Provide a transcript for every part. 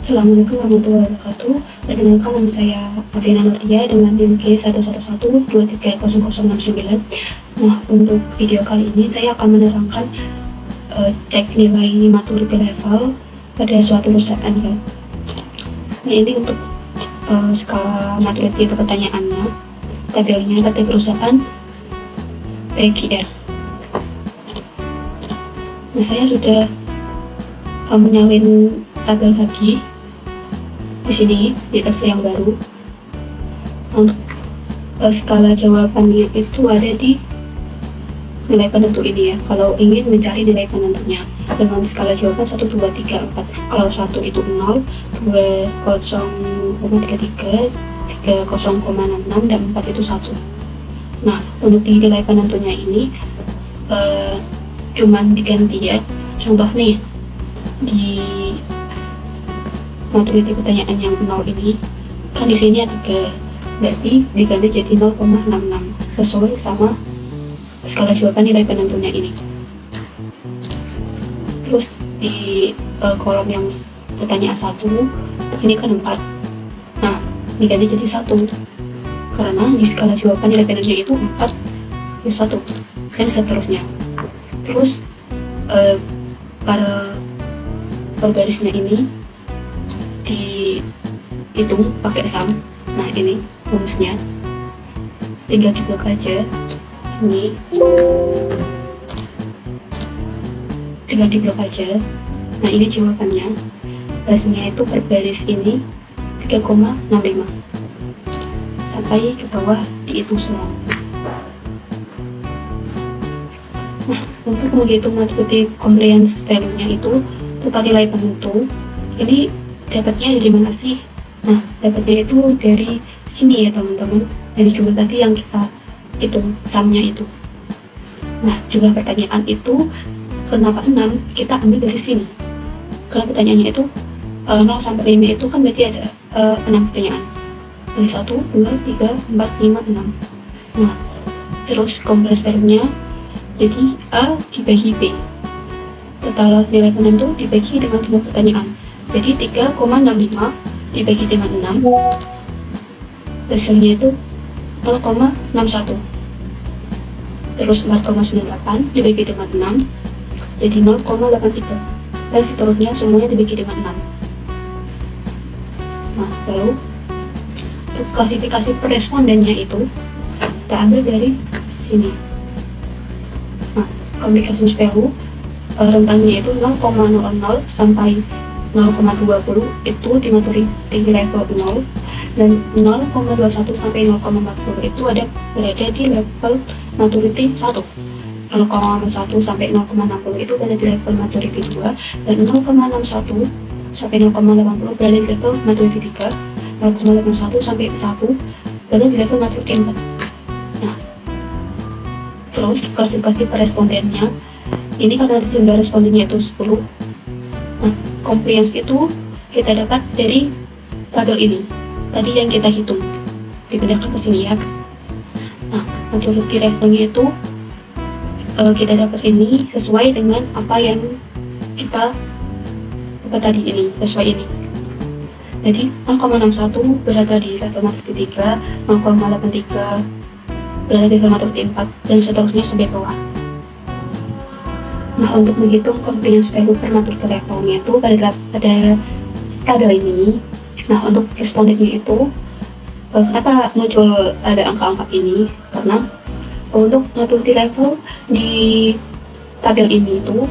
Assalamualaikum warahmatullahi wabarakatuh. Perkenalkan, nama saya Aviana Nurdia dengan NIM G111230069. Nah, untuk video kali ini saya akan menerangkan cek nilai maturity level pada suatu perusahaan ya. Nah, ini untuk skala maturity itu pertanyaannya, tabelnya PT perusahaan PGR. Nah, saya sudah menyalin tabel tadi di sini di Excel yang baru. Untuk skala jawabannya itu ada di nilai penentu ini ya. Kalau ingin mencari nilai penentunya dengan skala jawaban 1, 2, 3, 4. Kalau 1 itu 0, 2 0,33, 3 0,66, dan 4 itu 1. Nah, untuk di nilai penentunya ini cuman diganti ya. Contoh nih, di maturity pertanyaan yang 0 ini kan di sini ada 3, berarti diganti jadi 0,66 sesuai sama skala jawaban nilai penentunya ini. Terus di kolom yang pertanyaan 1 ini kan 4, nah diganti jadi 1 karena di skala jawaban nilai penentunya itu 4 ya 1 dan seterusnya. Terus per barisnya ini dihitung pakai sum. Nah, ini rumusnya tinggal diblok aja, ini tinggal diblok aja. Nah, ini jawabannya, barisnya itu per baris ini 3,65 sampai ke bawah dihitung semua. Nah, untuk menghitung maturity compliance value-nya itu total nilai penentu ini dapatnya dari mana sih? Nah, dapatnya itu dari sini ya teman-teman, dari jumlah tadi yang kita hitung sumnya itu. Nah, jumlah pertanyaan itu kenapa 6 kita ambil dari sini, karena pertanyaannya itu 0 sampai 5 itu kan berarti ada 6 pertanyaan, dari 1, 2, 3, 4, 5, 6. Nah, terus complex value-nya jadi A dibagi B, total nilai penentu dibagi dengan jumlah pertanyaan, jadi 3,65 dibagi dengan 6, hasilnya itu 0,61. Terus 4,98 dibagi dengan 6 jadi 0,83, dan seterusnya semuanya dibagi dengan 6. Nah, lalu klasifikasi per respondennya itu kita ambil dari sini. Nah, complication value rentangnya itu 0,00 sampai 0,20 itu di maturity level 0, dan 0,21 sampai 0,40 itu berada di level maturity 1. 0,1 sampai 0,60 itu berada di level maturity 2, dan 0,61 sampai 0,80 berada di level maturity 3, 0,81 sampai 1 berada di level maturity 4. Nah, terus klasifikasi per respondennya ini karena jumlah respondennya itu 10. Nah, compliance itu kita dapat dari tabel ini tadi yang kita hitung, dipindahkan ke sini ya. Nah, maturity levelnya itu kita dapat ini sesuai dengan apa yang kita dapat tadi, ini sesuai ini. Jadi 0,61 berada di level maturity 3, 0,83 berada di level maturity 4, dan seterusnya sampai bawah. Nah, untuk menghitung compliance value per maturity levelnya itu pada tabel ini. Nah, untuk respondennya itu kenapa muncul ada angka-angka ini? Karena untuk maturity level di tabel ini itu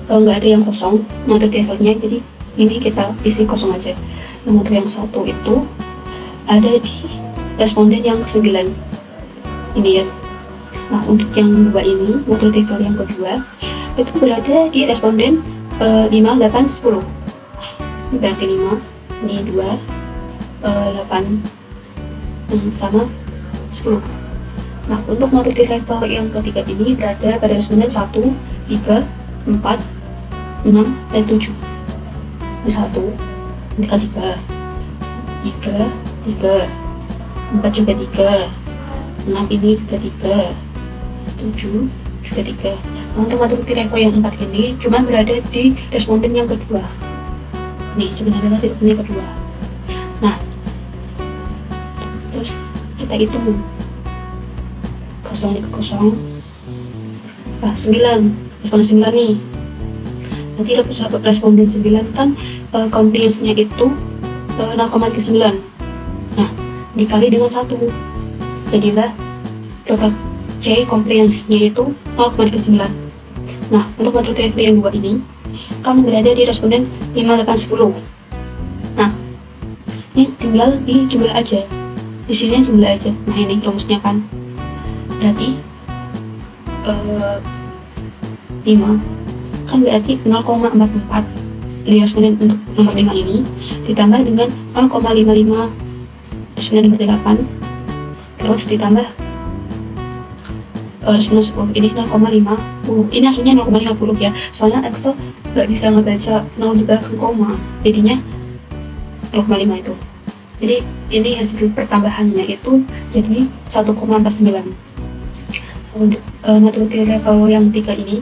nggak ada yang kosong maturity levelnya, jadi ini kita isi kosong aja. Nah, untuk yang 1 itu ada di responden yang ke-9 ini ya. Nah, untuk yang 2 ini, maturity level yang kedua itu berada di responden 5, 8, 10. Ini berarti 5, ini 2, 8, sama 10. Nah, untuk maturity level yang ketiga ini berada pada responden 1, 3, 4, 6, dan 7. Ini 1, ini kan 3, 4 juga 3, 6 ini juga 3, 7 juga 3. Nah, untuk maturity level yang 4 ini cuma berada di responden yang kedua. nih sebenarnya titik ini kedua. Nah terus kita hitung kosong ke kosong, 9 responden 9 nih. Nanti responden 9 kan comprehensinya itu 0,9. Nah dikali dengan 1, jadilah total C comprehensinya itu 0,9. Nah untuk maturity level yang 2 ini kan berada di responden 5, 8, 10. Nah ini tinggal dijumlah aja, di sini jumlah aja. Nah ini rumusnya kan berarti 5 kan berarti 0,44 di responden untuk nomor 5 ini ditambah dengan 0,55 responden nomor 8, terus ditambah responden 10 ini 0,50. Ini akhirnya 0,50 ya, soalnya Excel gak bisa ngebaca 0 di belakang koma, jadinya 0,5 itu. Jadi ini hasil pertambahannya itu jadi 1,49. Untuk maturity level yang 3 ini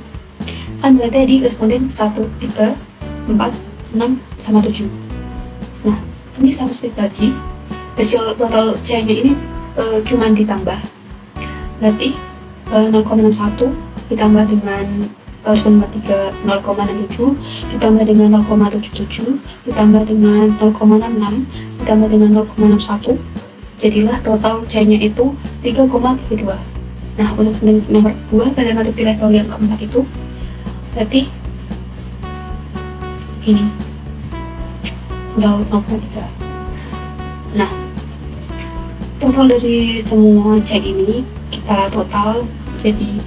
kan berada di responden 1, 3, 4, 6, sama 7. Nah ini sama seperti tadi, hasil total C nya ini cuman ditambah, berarti 0,61 ditambah dengan responden nomor 3 0,67 ditambah dengan 0,77 ditambah dengan 0,66 ditambah dengan 0,61, jadilah total C nya itu 3,32. Nah untuk nomor 2 pada maturity level yang keempat itu berarti ini tinggal 0,3. Nah total dari semua C ini kita total jadi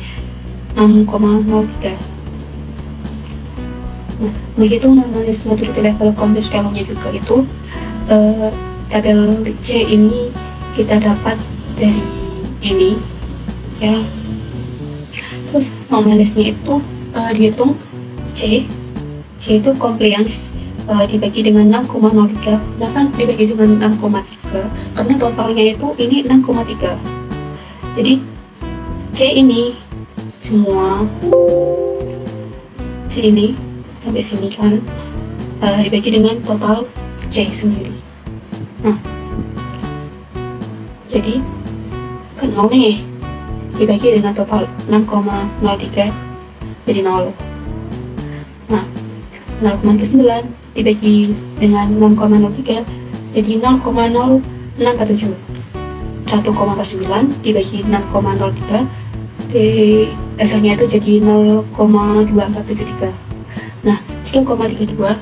6,03. Nah begitu normalis maturity level complex value-nya juga itu tabel C ini kita dapat dari ini ya. Terus normalisnya itu dihitung C itu compliance dibagi dengan 6,03. Nah kan dibagi dengan 6,3 karena totalnya itu ini 6,3. Jadi C ini semua C ini sampai sini kan dibagi dengan total C sendiri. Nah jadi kan 0 nih dibagi dengan total 6,03 jadi 0. Nah 0,9 dibagi dengan 6,03 jadi 0,0647. 1,49 dibagi 6,03 di hasilnya itu jadi 0,2473. Nah 3,32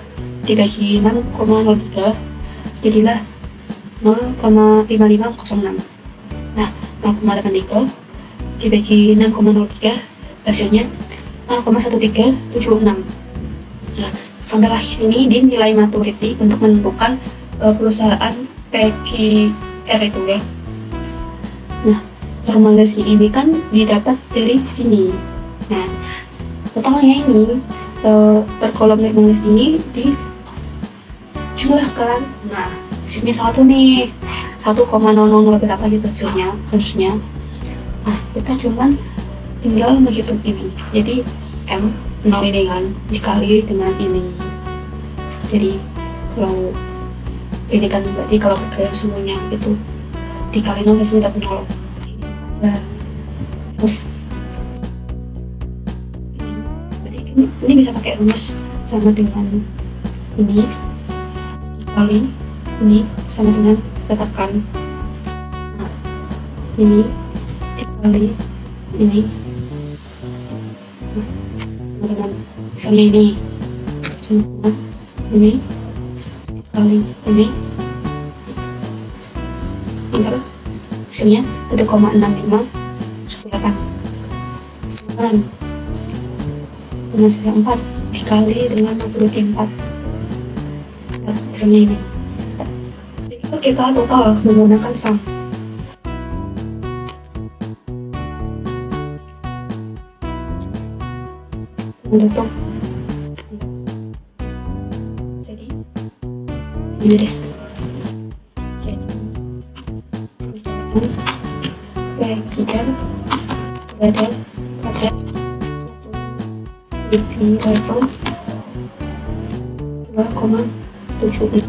dibagi 6,03 jadilah 0,5506. Nah 0,83 dibagi 6,03 hasilnya 0,1376. Nah sampailah sini di nilai maturity untuk menentukan perusahaan PQR itu ya. Nah normalisnya ini kan didapat dari sini. Nah totalnya ini per kolom normalis ini dijumlahkan. Nah hasilnya 1 nih, 1,000 berapa gitu hasilnya harusnya. Nah kita cuman tinggal menghitung ini, jadi M0 ini kan dikali dengan ini, jadi kalau ini kan berarti kalau perkalian semuanya itu dikali 0 hasilnya tetap 0 ini aja. Terus ini bisa pakai rumus sama dengan ini dikali ini sama dengan tetapkan. Nah, ini dikali ini sama dengan misalnya ini sama dengan ini dikali ini, ntar hasilnya 1,6518 dengan saya 4 dikali dengan maturity 4 hasilnya ini. Jadi kita total menggunakan sum. Menutup. Jadi sini deh. Jadi PQR berada pada maturity level 2,8. 0,76.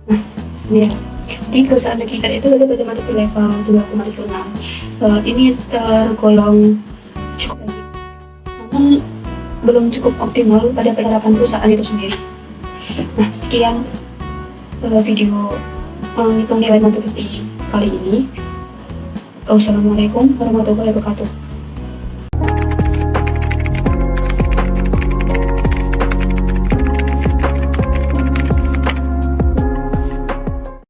Nah, ya. Di perusahaan kita itu ada pada masuk di level 2,76. Ini tergolong cukup baik, namun belum cukup optimal pada penerapan perusahaan itu sendiri. Nah, sekian video menghitung nilai maturity kali ini. Wassalamualaikum warahmatullahi wabarakatuh.